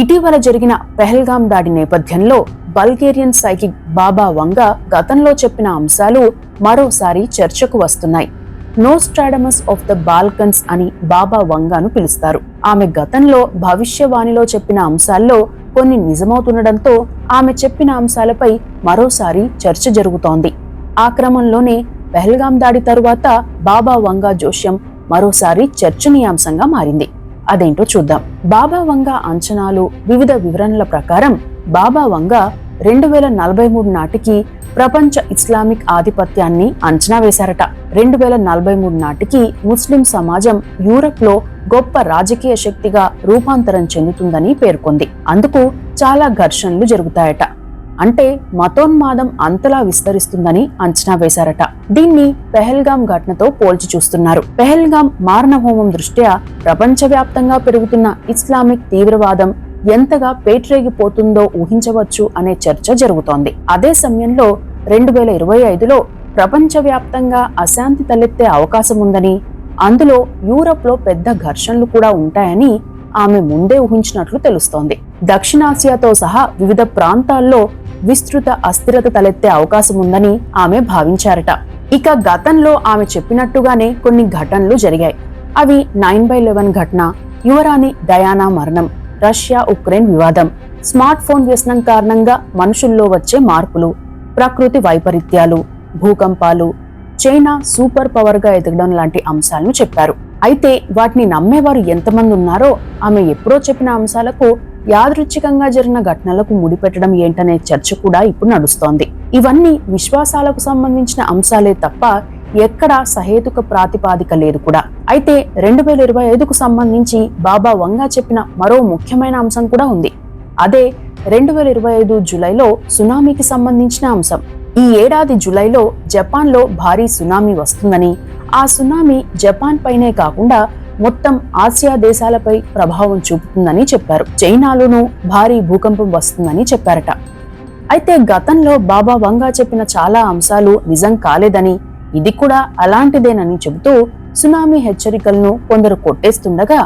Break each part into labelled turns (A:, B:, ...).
A: ఇటీవల జరిగిన పెహల్గాం దాడి నేపథ్యంలో బల్గేరియన్ సైకిక్ బాబా వంగా గతంలో చెప్పిన అంశాలు మరోసారి చర్చకు వస్తున్నాయి. నోస్ట్రాడమస్ ఆఫ్ ద బాల్కన్స్ అని బాబా వంగాను పిలుస్తారు. ఆమె గతంలో భవిష్యవాణిలో చెప్పిన అంశాల్లో కొన్ని నిజమవుతుండటంతో ఆమె చెప్పిన అంశాలపై మరోసారి చర్చ జరుగుతోంది. ఆ క్రమంలోనే పెహల్గాం దాడి తరువాత బాబా వంగా జోష్యం మరోసారి చర్చనీయాంశంగా మారింది. అదేంటో చూద్దాం. బాబా వంగా అంచనాలు, వివిధ వివరణల ప్రకారం బాబా వంగా 2043 నాటికి ప్రపంచ ఇస్లామిక్ ఆధిపత్యాన్ని అంచనా వేశారట. 2043 నాటికి ముస్లిం సమాజం యూరప్ లో గొప్ప రాజకీయ శక్తిగా రూపాంతరం చెందుతుందని పేర్కొంది. అందుకు చాలా ఘర్షణలు జరుగుతాయట. అంటే మతోన్మాదం అంతలా విస్తరిస్తుందని అంచనా వేశారట. దీన్ని పెహల్గాం ఘటనతో పోల్చి చూస్తున్నారు. పెహల్గాం మారణహోమం దృష్ట్యా ప్రపంచవ్యాప్తంగా పెరుగుతున్న ఇస్లామిక్ తీవ్రవాదం ఎంతగా పేట్రేగిపోతుందో ఊహించవచ్చు అనే చర్చ జరుగుతోంది. అదే సమయంలో 2025లో ప్రపంచవ్యాప్తంగా అశాంతి తలెత్తే అవకాశం ఉందని, అందులో యూరప్ లో పెద్ద ఘర్షణలు కూడా ఉంటాయని ఆమె ముందే ఊహించినట్లు తెలుస్తోంది. దక్షిణాసియాతో సహా వివిధ ప్రాంతాల్లో విస్తృత అస్థిరత తలెత్తే అవకాశం ఉందని ఆమె భావించారట. ఇక గతంలో ఆమె చెప్పినట్టుగానే కొన్ని ఘటనలు జరిగాయి. అవి 9/11 ఘటన, యువరాణి డయానా మరణం, రష్యా ఉక్రెయిన్ వివాదం, స్మార్ట్ ఫోన్ వ్యసనం కారణంగా మనుషుల్లో వచ్చే మార్పులు, ప్రకృతి వైపరీత్యాలు, భూకంపాలు, చైనా సూపర్ పవర్ గా ఎదగడం లాంటి అంశాలను చెప్పారు. అయితే వాటిని నమ్మేవారు ఎంతమంది ఉన్నారో ఆమె ఎప్పుడో చెప్పిన అంశాలకు యాదృచ్ఛికంగా జరిగిన ఘటనలకు ముడిపెట్టడం ఏంటనే చర్చ కూడా ఇప్పుడు నడుస్తోంది. ఇవన్నీ విశ్వాసాలకు సంబంధించిన అంశాలే తప్ప ఎక్కడా సహేతుక ప్రాతిపాదిక లేదు కూడా. అయితే 2025కు సంబంధించి బాబా వంగా చెప్పిన మరో ముఖ్యమైన అంశం కూడా ఉంది. అదే 2025 జూలైలో సునామీకి సంబంధించిన అంశం. ఈ ఏడాది జూలైలో జపాన్ లో భారీ సునామీ వస్తుందని, ఆ సునామీ జపాన్ పైనే కాకుండా మొత్తం ఆసియా దేశాలపై ప్రభావం చూపుతుందని చెప్పారు. చైనాలోనూ భారీ భూకంపం వస్తుందని చెప్పారట. అయితే గతంలో బాబా వంగా చెప్పిన చాలా అంశాలు నిజం కాలేదని, ఇది కూడా అలాంటిదేనని చెబుతూ సునామీ హెచ్చరికలను కొందరు కొట్టేస్తుండగా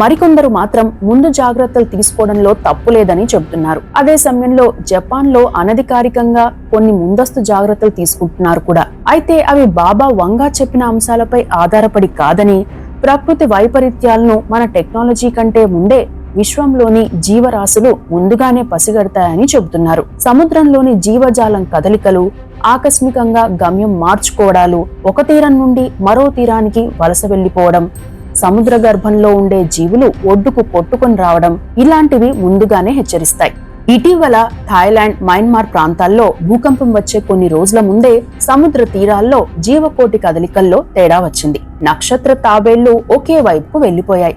A: మరికొందరు మాత్రం ముందు జాగ్రత్తలు తీసుకోవడంలో తప్పులేదని చెబుతున్నారు. అదే సమయంలో జపాన్ లో అనధికారికంగా కొన్ని ముందస్తు జాగ్రత్తలు తీసుకుంటున్నారు కూడా. అయితే అవి బాబా వంగా చెప్పిన అంశాలపై ఆధారపడి కాదని, ప్రకృతి వైపరీత్యాలను మన టెక్నాలజీ కంటే ముందే విశ్వంలోని జీవరాశులు ముందుగానే పసిగడతాయని చెబుతున్నారు. సముద్రంలోని జీవజాలం కదలికలు, ఆకస్మికంగా గమ్యం మార్చుకోవడాలు, ఒక తీరం నుండి మరో తీరానికి వలస వెళ్లిపోవడం, సముద్ర గర్భంలో ఉండే జీవులు ఒడ్డుకు కొట్టుకొని రావడం, ఇలాంటివి ముందుగానే హెచ్చరిస్తాయి. ఇటీవల థాయిలాండ్, మయన్మార్ ప్రాంతాల్లో భూకంపం వచ్చే కొన్ని రోజుల ముందే సముద్ర తీరాల్లో జీవకోటి కదలికల్లో తేడా వచ్చింది. నక్షత్ర తాబేళ్లు ఒకే వైపుకు వెళ్లిపోయాయి.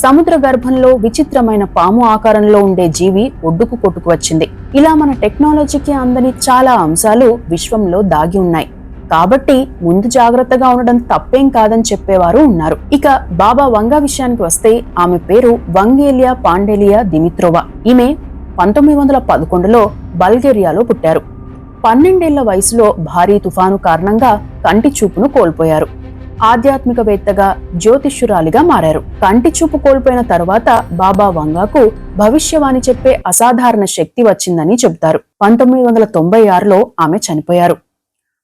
A: సముద్ర గర్భంలో విచిత్రమైన పాము ఆకారంలో ఉండే జీవి ఒడ్డుకు కొట్టుకు వచ్చింది. ఇలా మన టెక్నాలజీకి అందని చాలా అంశాలు విశ్వంలో దాగి ఉన్నాయి. కాబట్టి ముందు జాగ్రత్తగా ఉండడం తప్పేం కాదని చెప్పేవారు ఉన్నారు. ఇక బాబా వంగా విషయానికి వస్తే ఆమె పేరు వంగేలియా పాండేలియా దిమిత్రోవా. ఈమె 1911లో బల్గేరియాలో పుట్టారు. 12 ఏళ్ల వయసులో భారీ తుఫాను కారణంగా కంటి చూపును కోల్పోయారు. ఆధ్యాత్మికవేత్తగా, జ్యోతిష్యురాలిగా మారారు. కంటి చూపు కోల్పోయిన తరువాత బాబా వంగాకు భవిష్యవాణి చెప్పే అసాధారణ శక్తి వచ్చిందని చెబుతారు. 1996లో ఆమె చనిపోయారు.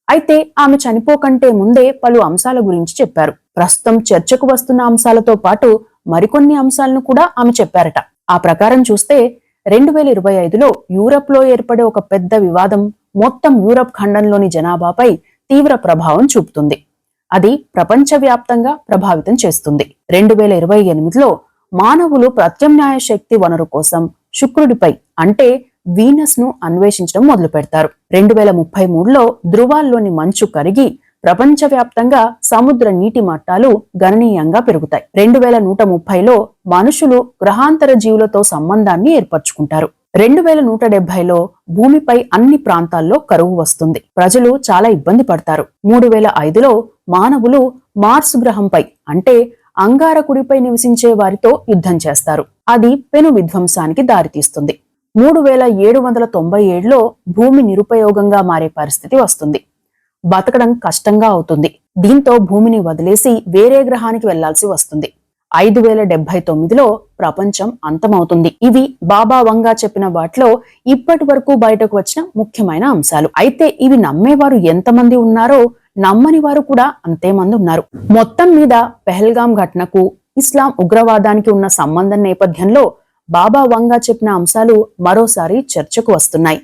A: అయితే ఆమె చనిపోకంటే ముందే పలు అంశాల గురించి చెప్పారు. ప్రస్తుతం చర్చకు వస్తున్న అంశాలతో పాటు మరికొన్ని అంశాలను కూడా ఆమె చెప్పారట. ఆ ప్రకారం చూస్తే 2025లో యూరప్ లో ఏర్పడే ఒక పెద్ద వివాదం మొత్తం యూరప్ ఖండంలోని జనాభాపై తీవ్ర ప్రభావం చూపుతుంది. అది ప్రపంచవ్యాప్తంగా ప్రభావితం చేస్తుంది. 2028లో మానవులు ప్రత్యామ్నాయ శక్తి వనరు కోసం శుక్రుడిపై అంటే వీనస్ ను అన్వేషించడం మొదలు పెడతారు. 2033లో ధృవాల్లోని మంచు కరిగి ప్రపంచవ్యాప్తంగా సముద్ర నీటి మట్టాలు గణనీయంగా పెరుగుతాయి. 2130లో మనుషులు గ్రహాంతర జీవులతో సంబంధాన్ని ఏర్పరచుకుంటారు. 2170లో భూమిపై అన్ని ప్రాంతాల్లో కరువు వస్తుంది. ప్రజలు చాలా ఇబ్బంది పడతారు. 3005లో మానవులు మార్స్ గ్రహంపై అంటే అంగారకుడిపై నివసించే వారితో యుద్ధం చేస్తారు. అది పెను విధ్వంసానికి దారితీస్తుంది. 3797లో భూమి నిరుపయోగంగా మారే పరిస్థితి వస్తుంది. బతకడం కష్టంగా అవుతుంది. దీంతో భూమిని వదిలేసి వేరే గ్రహానికి వెళ్లాల్సి వస్తుంది. 5079లో ప్రపంచం అంతమవుతుంది. ఇవి బాబా వంగా చెప్పిన వాటిలో ఇప్పటి వరకు బయటకు వచ్చిన ముఖ్యమైన అంశాలు. అయితే ఇవి నమ్మేవారు ఎంతమంది ఉన్నారో నమ్మని వారు కూడా అంతే మంది ఉన్నారు. మొత్తం మీద పెహల్గాం ఘటనకు ఇస్లాం ఉగ్రవాదానికి ఉన్న సంబంధం నేపథ్యంలో బాబా వంగా చెప్పిన అంశాలు మరోసారి చర్చకు వస్తున్నాయి.